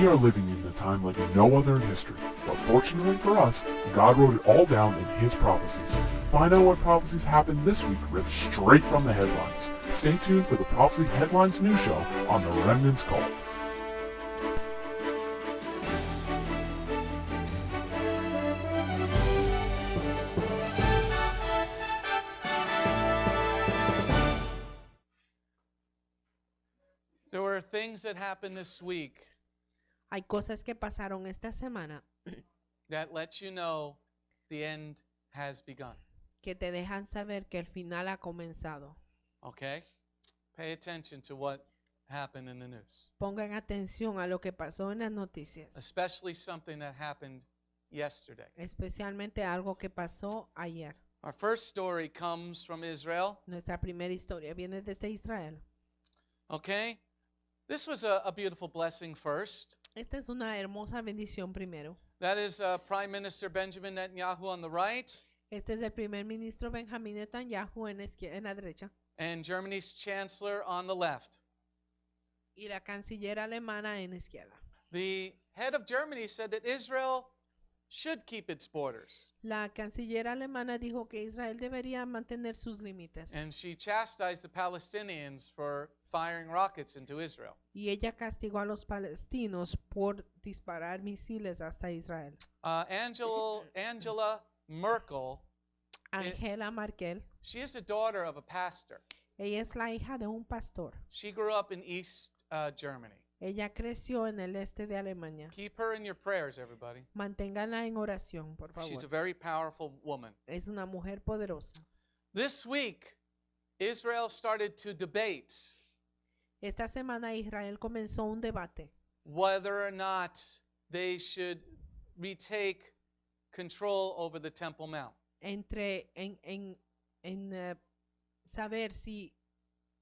We are living in a time like no other in history, but fortunately for us, God wrote it all down in His prophecies. Find out what prophecies happened this week ripped straight from the headlines. Stay tuned for the Prophecy Headlines News Show on the Remnant's Call. There were things that happened this week Hay cosas que pasaron esta semana that let you know the end has begun. que te dejan saber que el final ha comenzado. Okay? Pay attention to what happened in the news, Pongan atención a lo que pasó en las noticias, especially something that happened yesterday. especialmente algo que pasó ayer. Our first story comes from Israel. Nuestra primera historia viene desde Israel. Okay? This was a beautiful blessing first. Esta es una hermosa bendición primero. That is Prime Minister Benjamin Netanyahu on the right Este es el primer ministro Benjamín Netanyahu en la derecha and Germany's Chancellor on the left. y la canciller alemana en la izquierda. The head of Germany said that Israel should keep its borders. La canciller alemana dijo que Israel debería mantener sus límites And she chastised the Palestinians for firing rockets into Israel. y ella castigó a los palestinos por disparar misiles hasta Israel. Angela Merkel, Angela Merkel, she is the daughter of a pastor. ella es la hija de un pastor. She grew up in East Germany. Ella creció en el este de Alemania. Keep her in your prayers, everybody. Manténganla en oración, por She's a favor. very powerful woman. Es una mujer poderosa. This week, Israel started to debate Esta semana Israel comenzó un debate whether or not they should retake control over the Temple Mount. en saber si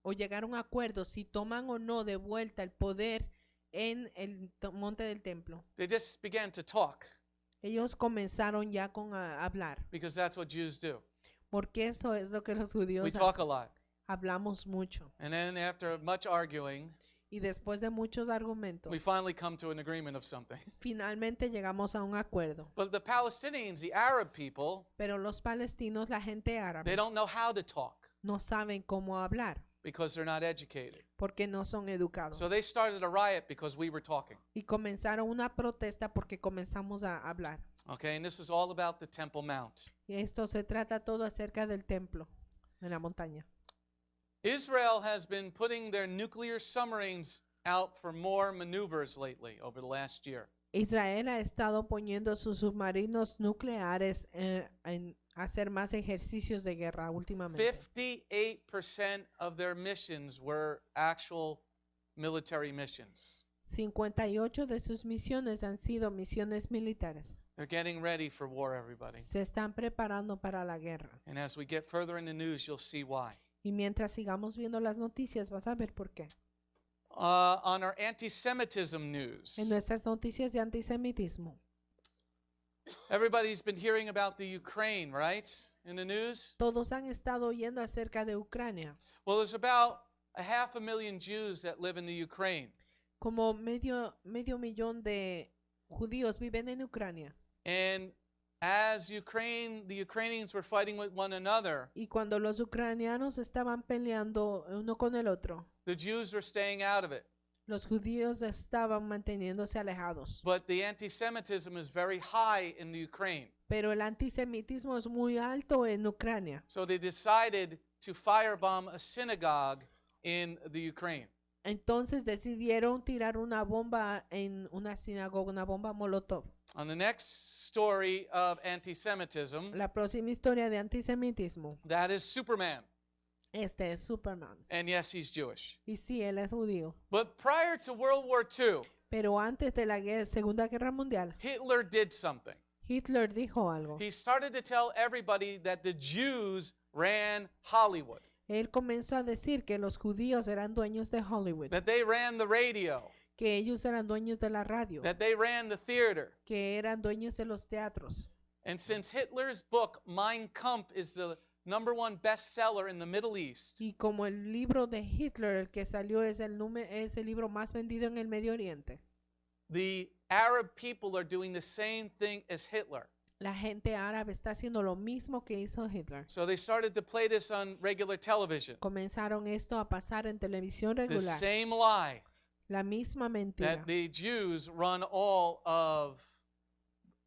o llegar a un acuerdo si toman o no de vuelta el poder en el monte del templo. They just began to talk Ellos comenzaron ya con a hablar, because that's what Jews do. porque eso es lo que los We judíos talk a hacen. lot. Hablamos mucho And then after much arguing, y después de muchos argumentos, we finally come to an agreement of something. finalmente llegamos a un acuerdo. But the Palestinians, the Arab people, Pero los palestinos, la gente they árabe, don't know how to talk no saben cómo hablar because they're not educated. porque no son educados. So they started a riot because we were talking. Y comenzaron una protesta porque comenzamos a hablar. Okay, and this is all about the Temple Mount. Y esto se trata todo acerca del templo en la montaña. Israel has been putting their nuclear submarines out for more maneuvers lately over the last year. Israel ha estado poniendo sus submarinos nucleares en hacer más ejercicios de guerra últimamente. 58% of their missions were actual military missions. 58 de sus misiones han sido misiones militares. They're getting ready for war, everybody. Se están preparando para la guerra. And as we get further in the news, you'll see why. Y mientras sigamos viendo las noticias, vas a ver por qué. On our anti-Semitism news, En nuestras noticias de antisemitismo, everybody's been hearing about the Ukraine, right? In the news? todos han estado oyendo acerca de Ucrania. Well, there's about 500,000 Jews that live in the Ukraine. Como medio millón de judíos viven en Ucrania. And as the Ukrainians were fighting with one another, Y cuando los ucranianos estaban peleando uno con el otro, the Jews were staying out of it. los judíos estaban manteniéndose alejados. But the anti-Semitism is very high in the Ukraine. Pero el antisemitismo es muy alto en Ucrania. So they decided to firebomb a synagogue in the Ukraine. Entonces decidieron tirar una bomba en una sinagoga, una bomba molotov. On the next story of anti-Semitism, La próxima historia de antisemitismo, that is Superman. este es Superman. And yes, he's Jewish. Y sí, él es judío. But prior to World War II, Pero antes de la Segunda Guerra Mundial, Hitler did something. Hitler dijo algo. He started to tell everybody that the Jews ran Hollywood, Él comenzó a decir que los judíos eran dueños de Hollywood, that they ran the radio, que ellos eran dueños de la radio, that they ran the theater. que eran dueños de los teatros. And since Hitler's book, Mein Kampf, is the #1 bestseller in the Middle East, Y como el libro de Hitler, el que salió, es el libro más vendido en el Medio Oriente, the Arab people are doing the same thing as Hitler. La gente árabe está haciendo lo mismo que hizo Hitler. So they started to play this on regular television. Comenzaron esto a pasar en televisión The regular. same lie La misma mentira. that the Jews run all of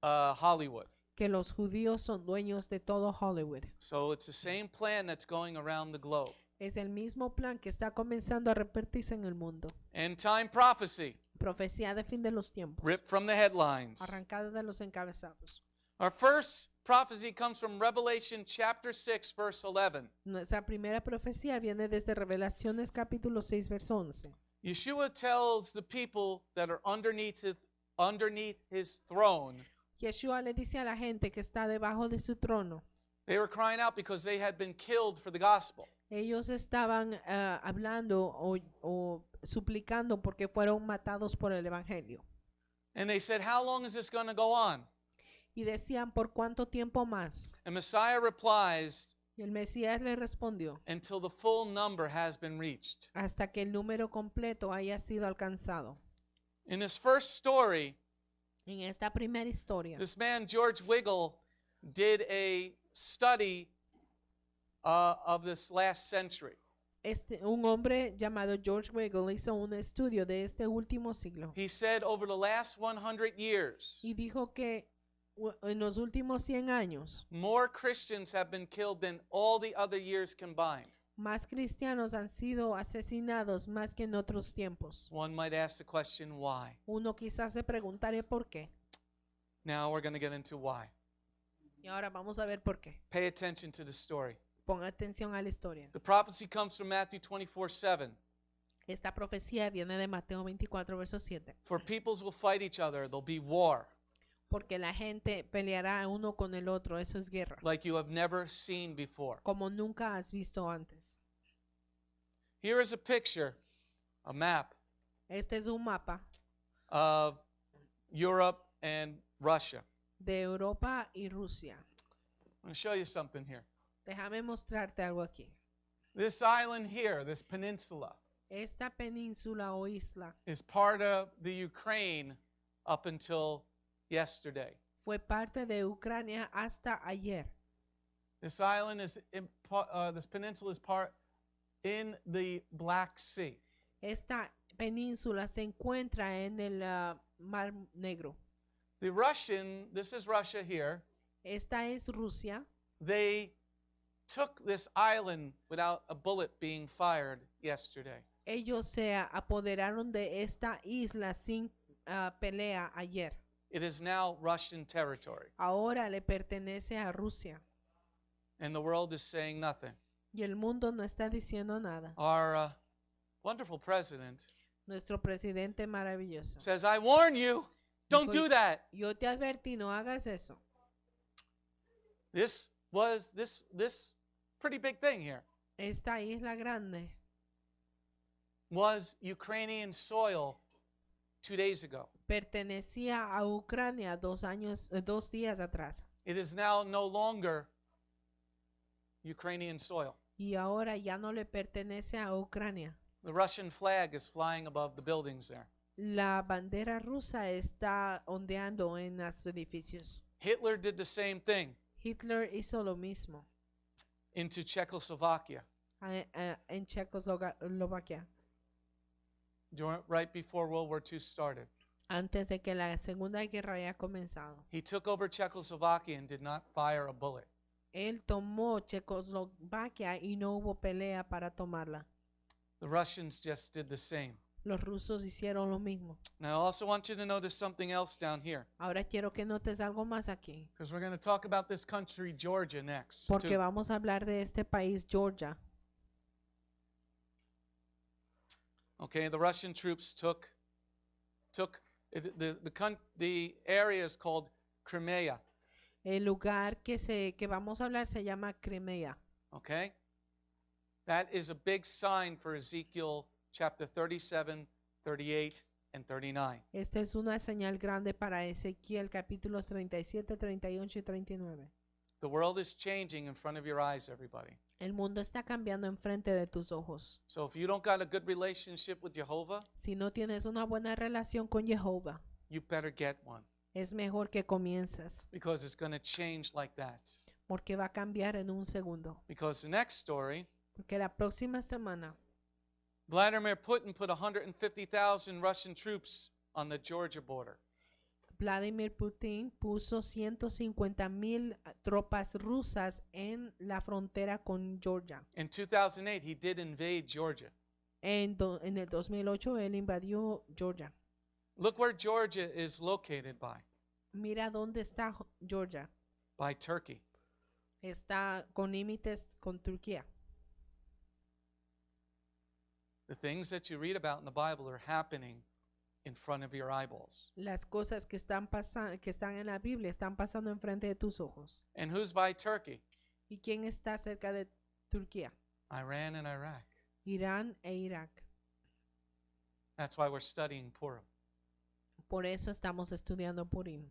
Hollywood. Que los judíos son dueños de todo Hollywood. So it's the same plan that's going around the globe. Es el mismo plan que está comenzando a repetirse en el mundo. End time prophecy, Profecía de fin de los tiempos. ripped from the headlines. Arrancada de los encabezados. Our first prophecy comes from Revelation chapter 6, verse 11. Nuestra primera profecía viene desde Revelaciones capítulo 6, verso 11. Yeshua tells the people that are underneath his throne, Yeshua le dice a la gente que está debajo de su trono. they were crying out because they had been killed for the gospel. Ellos estaban hablando o suplicando porque fueron matados por el evangelio. And they said, how long is this going to go on? Y decían, ¿por cuánto tiempo más? And Messiah replies, Y el Mesías le respondió, until the full number has been reached. hasta que el número completo haya sido alcanzado. In this first story, En esta primera historia, this man, George Wiggle, did a study of this last century. un hombre llamado George Weigel hizo un estudio de este último siglo He said over the last 100 years, y dijo que en los últimos 100 años, more Christians have been killed than all the other years combined. más cristianos han sido asesinados más que en otros tiempos. One might ask the question, why? Uno quizás se preguntaría por qué. Now we're going to get into why. Y ahora vamos a ver por qué. Pay attention to the story. Pon atención a la historia. The prophecy comes from Matthew 24:7. Esta profecía viene de Mateo 24, verso 7. For peoples will fight each other, there'll be war, Porque la gente peleará uno con el otro, eso es guerra, like you have never seen before. como nunca has visto antes. Here is a picture, a map Este es un mapa of Europe and Russia. de Europa y Rusia. I'm going to show you something here. Déjame mostrarte algo aquí. This island here, this peninsula, Esta península o isla is part of the Ukraine up until yesterday. fue parte de Ucrania hasta ayer. This island is, this peninsula is part in the Black Sea. Esta península se encuentra en el Mar Negro. The Russian, this is Russia here, Esta es Rusia. they took this island without a bullet being fired yesterday. Ellos se apoderaron de esta isla sin pelea ayer. It is now Russian territory, Ahora le pertenece a Rusia. and the world is saying nothing. Y el mundo no está diciendo nada. Our wonderful president Nuestro presidente maravilloso. says, I warn you, don't Dijo, do that. Yo te advertí, no hagas eso. This was this pretty big thing here Esta isla grande was Ukrainian soil 2 days ago. pertenecía a Ucrania 2 días atrás. It is now no longer Ukrainian soil. Y ahora ya no le pertenece a Ucrania. The Russian flag is flying above the buildings there. La bandera rusa está ondeando en los edificios. Hitler did the same thing Hitler hizo lo mismo into Czechoslovakia en Checoslovaquia right before World War II started. antes de que la Segunda Guerra haya comenzado. He took over Czechoslovakia and did not fire a bullet. Él tomó Checoslovaquia y no hubo pelea para tomarla. The Russians just did the same. Los rusos hicieron lo mismo. Now, I also want you to notice something else down here, Ahora quiero que notes algo más aquí, because we're going to talk about this country, Georgia, next. porque too. vamos a hablar de este país, Georgia. Okay, the Russian troops took the area is called Crimea. El lugar que vamos a hablar se llama Crimea. Okay, that is a big sign for Ezekiel chapter 37, 38, and 39. Esta es una señal grande para Ezequiel capítulos 37, 38 y 39. The world is changing in front of your eyes, everybody. El mundo está cambiando enfrente de tus ojos. So if you don't got a good relationship with Jehovah, Si no tienes una buena relación con Jehová, you better get one es mejor que comiences, because it's going to change like that. porque va a cambiar en un segundo. Because the next story, Porque la próxima semana Vladimir Putin put 150,000 Russian troops on the Georgia border. Vladimir Putin puso 150,000 tropas rusas en la frontera con Georgia. In 2008, he did invade Georgia. En el 2008 él invadió Georgia. Look where Georgia is located Mira dónde está Georgia. by Turkey. Está con límites con Turquía. The things that you read about in the Bible are happening in front of your eyeballs. Las cosas que están en la Biblia están pasando enfrente de tus ojos. And who's by Turkey? ¿Y quién está cerca de Turquía? Iran and Iraq. Irán e Irak. That's why we're studying Purim. Por eso estamos estudiando Purim.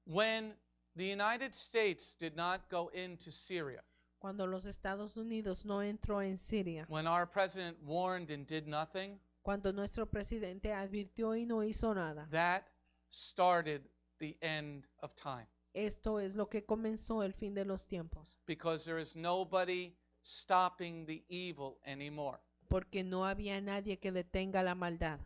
When the United States did not go into Syria, Cuando los Estados Unidos no entró en Siria, when our president warned and did nothing, cuando nuestro presidente advirtió y no hizo nada, that started the end of time. esto es lo que comenzó el fin de los tiempos, Because there is nobody stopping the evil anymore. porque no había nadie que detenga la maldad.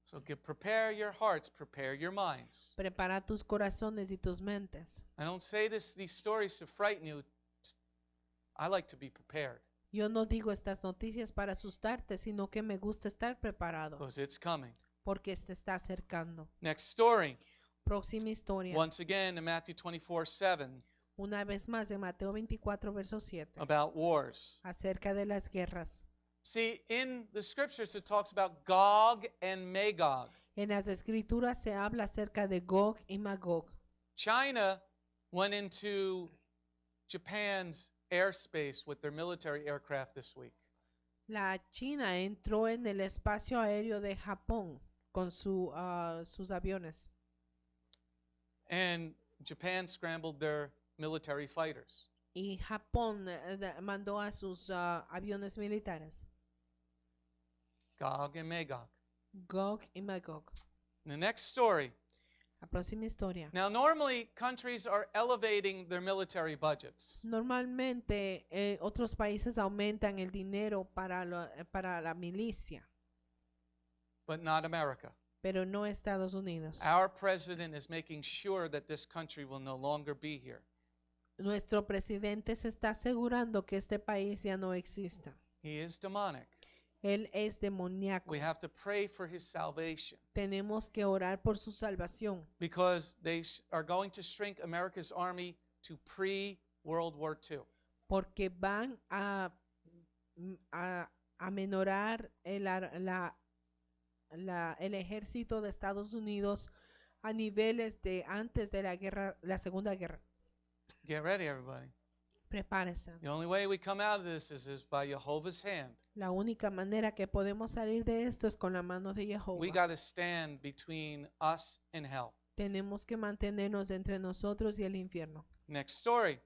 So prepare your hearts, prepare your minds. Prepara tus corazones y tus mentes. I don't say these stories to frighten you. I like to be prepared Yo no digo estas noticias para asustarte, sino que me gusta estar preparado, because it's coming. porque se está acercando. Next story. Próxima historia. Once again in Matthew 24:7 Una vez más en Mateo 24, verso 7, about wars. acerca de las guerras. See, in the scriptures it talks about Gog and Magog. En las escrituras se habla acerca de Gog y Magog. China went into Japan's airspace with their military aircraft this week. La China entró en el espacio aéreo de Japón con sus aviones. And Japan scrambled their military fighters. Y Japón mandó a sus aviones militares. Gog and Magog. Gog y Magog. The next story. La próxima historia. Now, normally countries are elevating their military budgets. Normalmente otros países aumentan el dinero para la milicia, But not America. pero no Estados Unidos. Our president is making sure that this country will no longer be here. Nuestro presidente se está asegurando que este país ya no exista. He is demonic. Él es demoníaco. We have to pray for his salvation Tenemos que orar por su salvación, because they are going to shrink America's army to pre-World War II. porque van a amenorar el ejército de Estados Unidos a niveles de antes de la Segunda Guerra. Get ready, everybody. Prepárese. The only way we come out of this is by Jehovah's hand. La única manera que podemos salir de esto es con la mano de Jehová. We got to stand between us and hell. Tenemos que mantenernos entre nosotros y el infierno. Next story.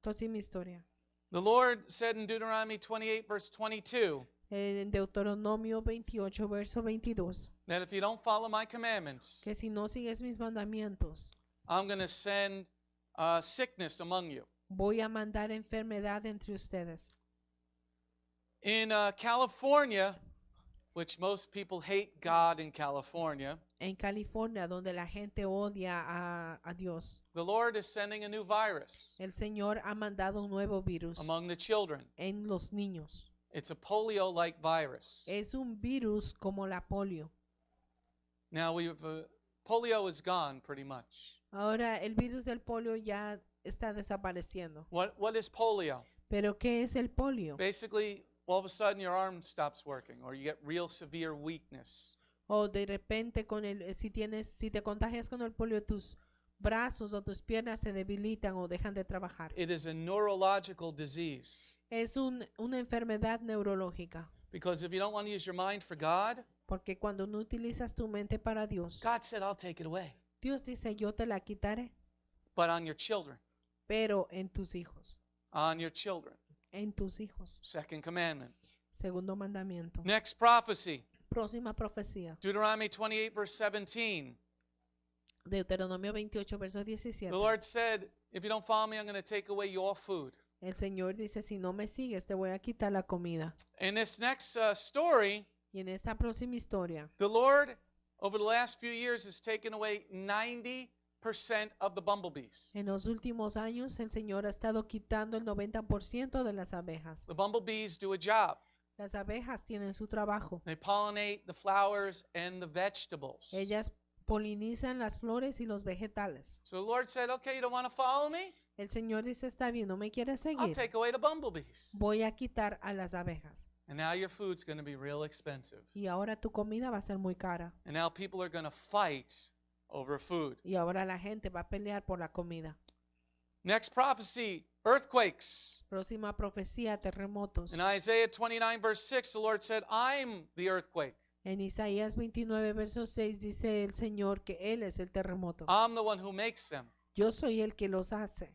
Próxima historia. The Lord said in Deuteronomy 28, verse 22, En Deuteronomio 28, verso 22, that if you don't follow my commandments, que si no sigues mis mandamientos, I'm going to send sickness among you. voy a mandar enfermedad entre ustedes. In California, which most people hate God in California, En California, donde la gente odia a Dios, the Lord is sending a new virus el Señor ha mandado un nuevo virus among the children. en los niños. It's a polio-like virus. Es un virus como la polio. Now, polio is gone pretty much. Ahora el virus del polio ya está desapareciendo. What is polio? ¿Pero qué es el polio? Basically, all of a sudden your arm stops working or you get real severe weakness. O de repente si te contagias con el polio, tus brazos o tus piernas se debilitan o dejan de trabajar. It is a neurological disease. Es una enfermedad neurológica, Because if you don't want to use your mind for God, porque cuando no utilizas tu mente para Dios, God said, I'll take it away. Dios dice, yo te la quitaré, But on your children, pero en tus hijos, on your children. en tus hijos. Second commandment. Segundo mandamiento. Next prophecy. Próxima profecía. Deuteronomy 28, verse 17. Deuteronomio 28, verso The 17. Lord said, if you don't follow me, I'm going to take away your food. El Señor dice, si no me sigues, te voy a quitar la comida. In this next story, Y en esta próxima historia, the Lord, over the last few years, has taken away 90% of the bumblebees. en los últimos años, el Señor ha estado quitando el 90% de las abejas. The bumblebees do a job. Las abejas tienen su trabajo. They pollinate the flowers and the vegetables. Ellas polinizan las flores y los vegetales. So the Lord said, okay, you don't want to follow me? El Señor dice, está bien, no me quieres I'll seguir. take away the bumblebees. Voy a quitar a las abejas. And now your food's going to be real expensive. Y ahora tu comida va a ser muy cara. And now people are going to fight over food. Y ahora la gente va a pelear por la comida. Next prophecy, earthquakes. Próxima profecía, terremotos. In Isaiah 29, verse 6, the Lord said, I'm the earthquake. En Isaías 29, verso 6 dice el Señor que Él es el terremoto. I'm the one who makes them. Yo soy el que los hace.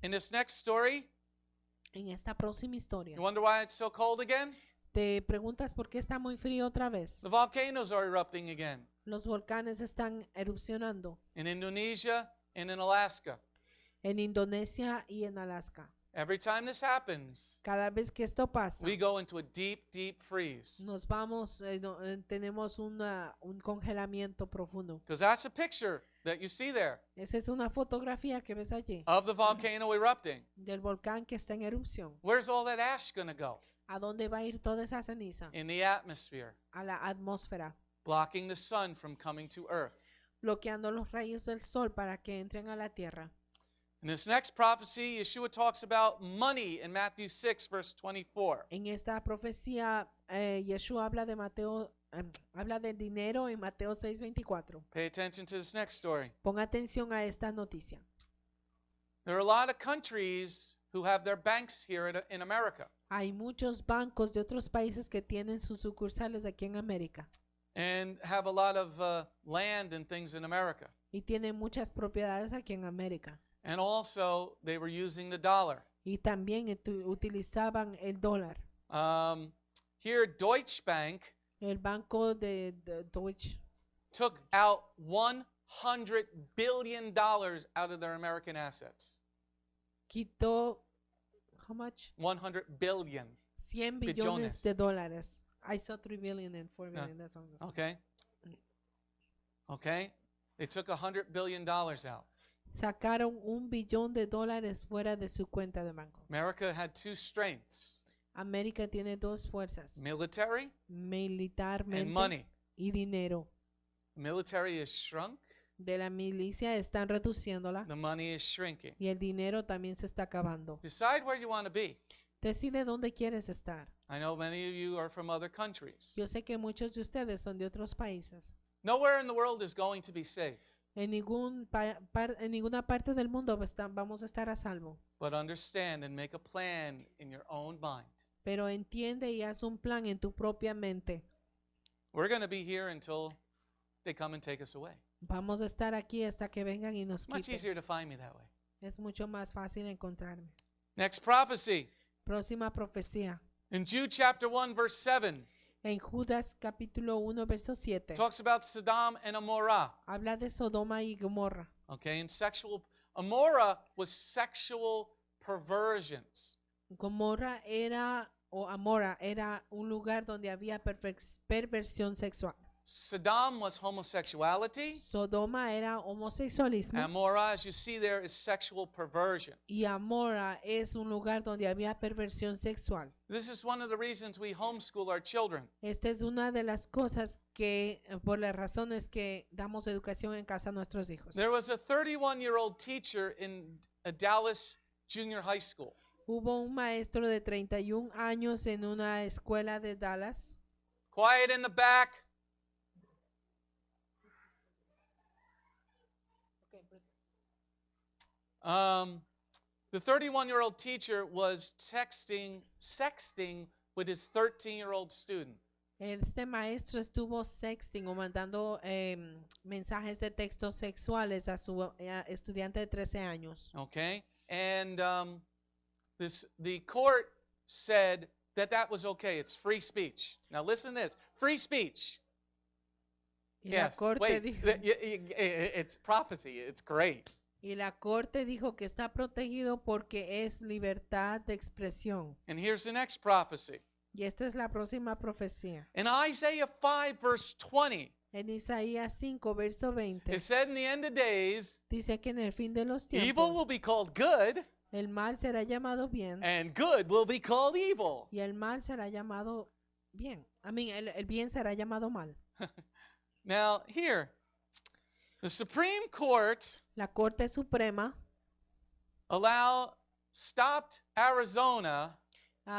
In this next story, En esta próxima historia, you wonder why it's so cold again? te preguntas por qué está muy frío otra vez. The volcanoes are erupting again Los volcanes están erupcionando in Indonesia and in Alaska. en Indonesia y en Alaska. Every time this happens, Cada vez que esto pasa, we go into a deep, deep freeze. nos vamos, tenemos un congelamiento profundo. Because that's a picture that you see there Esa es una fotografía que ves allí of the volcano erupting. del volcán que está en erupción. Where's all that ash going to go? ¿A dónde va a ir toda esa ceniza? In the atmosphere, A la atmósfera, blocking the sun from coming to earth. bloqueando los rayos del sol para que entren a la tierra. In this next prophecy, Yeshua talks about money in Matthew 6, verse 24. En esta profecía, Yeshua habla de habla del dinero en Mateo 6:24. Pay attention to this next story. Pon atención a esta noticia. There are a lot of countries who have their banks here in America. Hay muchos bancos de otros países que tienen sus sucursales aquí en América And have a lot of land and things in America. y tienen muchas propiedades aquí en América. And also, they were using the dollar. Y también utilizaban el dólar. Here, Deutsche Bank El banco de Deutsche took out $100 billion out of their American assets. quitó, how much? 100 billion. 100 Billones. billones de dólares. I saw 3 billion and 4 billion. That's what I'm saying. Okay? Okay? They took $100 billion out. Sacaron $1 billón de dólares fuera de su cuenta de banco. America had two strengths, América tiene dos fuerzas, military and militarmente money. y dinero. Military is shrunk, De la milicia están reduciéndola the money is shrinking. y el dinero también se está acabando. Decide where you want to be. Decide dónde quieres estar. I know many of you are from other countries. Yo sé que muchos de ustedes son de otros países. Nowhere in the world is going to be safe. En ninguna parte del mundo vamos a estar a salvo. But understand and make a plan in your own mind. Pero entiende y haz un plan en tu propia mente. We're going to be here until they come and take us away. Vamos a estar aquí hasta que vengan y nos It's much quiten. easier to find me that way. Es mucho más fácil encontrarme. Next prophecy. Próxima profecía. In Jude chapter 1, verse 7, En Judas capítulo 1, verso 7. talks about Sodom and Amorah. Habla de Sodoma y Gomorra. Okay, and Amorah was sexual perversions. Gomorra Amora era un lugar donde había perversión sexual. Sodom was homosexuality. Sodoma era homosexualismo. Amorah, as you see there, is sexual perversion. Y Amora es un lugar donde había perversión sexual. This is one of the reasons we homeschool our children. Esta es una de las cosas que, por las razones que damos educación en casa a nuestros hijos. There was a 31-year-old teacher in a Dallas Junior High School. Hubo un maestro de 31 años en una escuela de Dallas. Quiet in the back. The 31-year-old teacher was sexting with his 13-year-old student. Este maestro estuvo sexting o mandando mensajes de texto sexuales a su estudiante de 13 años. Okay, and the court said that was okay. It's free speech. Now listen to this: free speech. Y la Yes. corte Wait. dijo, It's prophecy. It's great. y la corte dijo que está protegido porque es libertad de expresión. And here's the next prophecy. Y esta es la próxima profecía. In Isaiah 5, verse 20, En Isaías 5, verso 20, it said in the end of days, dice que en el fin de los evil tiempos will be called good, el mal será llamado bien and good will be called evil. y el mal será llamado bien. El bien será llamado mal. Now, here, the Supreme Court La Corte Suprema stopped Arizona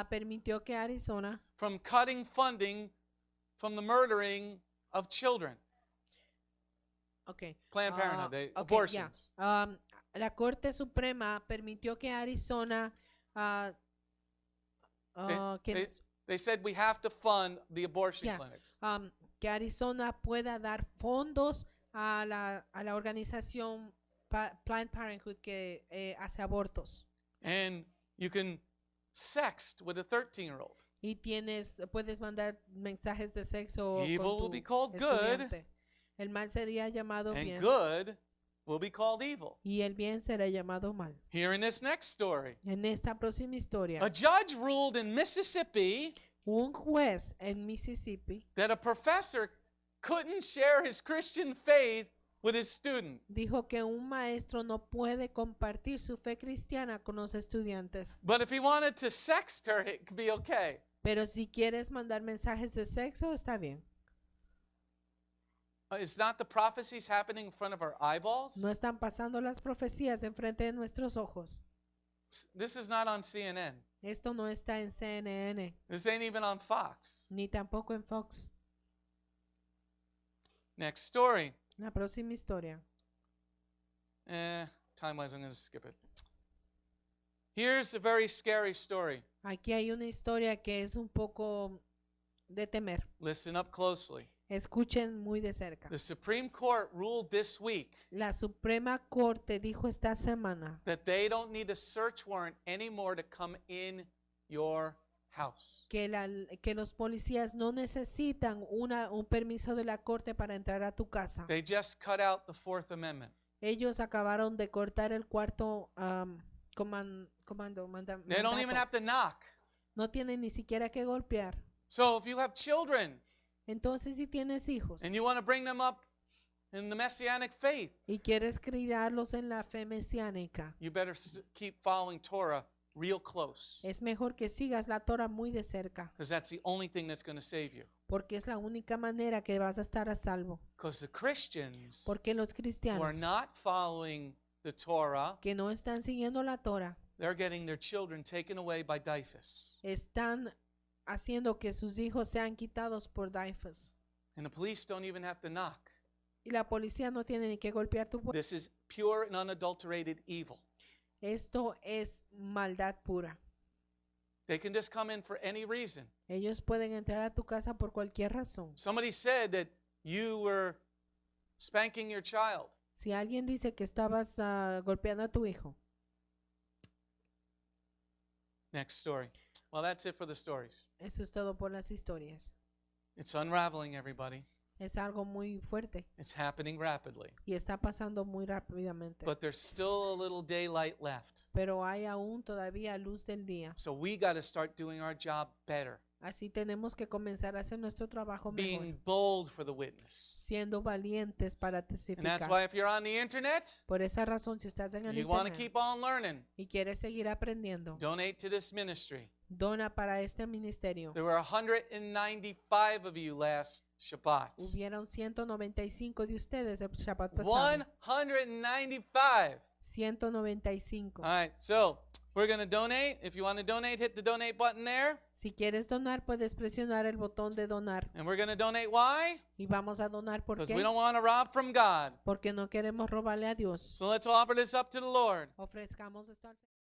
permitió que Arizona from cutting funding from the murdering of children. Okay. Planned Parenthood, Okay, abortions. yeah. La Corte Suprema permitió que Arizona They said we have to fund the abortion Yeah. clinics. Que Arizona pueda dar fondos a la organización Planned Parenthood que hace abortos. And you can sext with a 13-year-old. Y puedes mandar mensajes de sexo Evil con will tu be called good, estudiante. El mal sería llamado and bien good will be called evil. y el bien será llamado mal. Here in this next story, En esta próxima historia, a judge ruled in Mississippi un juez en Mississippi that a professor couldn't share his Christian faith with his student. dijo que un maestro no puede compartir su fe cristiana con los estudiantes. But if he wanted to sext her, it could be okay. Pero si quieres mandar mensajes de sexo, está bien. Is not the prophecies happening in front of our eyeballs? No están pasando las profecías enfrente de nuestros ojos. This is not on CNN. Esto no está en CNN, This ain't even on Fox. ni tampoco en Fox. Next story. La próxima historia. Time-wise, I'm going to skip it. Here's a very scary story. Aquí hay una historia que es un poco de temer. Listen up closely. Escuchen muy de cerca. The Supreme Court ruled this week La Suprema Corte dijo esta semana that they don't need a search warrant anymore to come in your house. que los policías no necesitan un permiso de la corte para entrar a tu casa. They just cut out the Fourth Amendment. Ellos acabaron de cortar el cuarto They don't even mandato. have to knock. No tienen ni siquiera que golpear. So if you have children Entonces, si tienes hijos and you want to bring them up in the Messianic faith, y quieres criarlos en la fe mesiánica, you better keep following Torah real close, es mejor que sigas la Torah muy de cerca, because that's the only thing that's going to save you. porque es la única manera que vas a estar a salvo. Because the Christians Porque los who are cristianos not following the Torah, que no están siguiendo la Torah they're getting their children taken away by DYFUS. están haciendo que sus hijos sean quitados por DYFUS. And the police don't even have to knock. Y la policía no tiene ni que golpear tu puerta. This is pure and unadulterated evil. Esto es maldad pura. They can just come in for any reason. Ellos pueden entrar a tu casa por cualquier razón. Somebody said that you were spanking your child. Si alguien dice que estabas golpeando a tu hijo. Next story. Well, that's it for the stories. Eso es todo por las historias. It's unraveling, everybody. Es algo muy fuerte It's happening rapidly. y está pasando muy rápidamente. But there's still a little daylight left. Pero hay aún todavía luz del día. So we got to start doing our job better. Así tenemos que comenzar a hacer nuestro trabajo mejor, Being bold for the witness. siendo valientes para And that's testificar. why if you're on the internet, Por esa razón, si estás en el you want to internet keep on learning, y quieres seguir aprendiendo, donate to this ministry. dona para este ministerio. There were 195 of you last Shabbat. Hubieron 195 de ustedes el Shabbat pasado. 195. 195. All right, so we're going to donate. If you want to donate, hit the donate button there. Si quieres donar, puedes presionar el botón de donar. And we're going to donate. Why? Y vamos a donar ¿por Because qué? we don't want to rob from God. Porque no queremos robarle a Dios. So let's offer this up to the Lord. Ofrezcamos esto al Señor.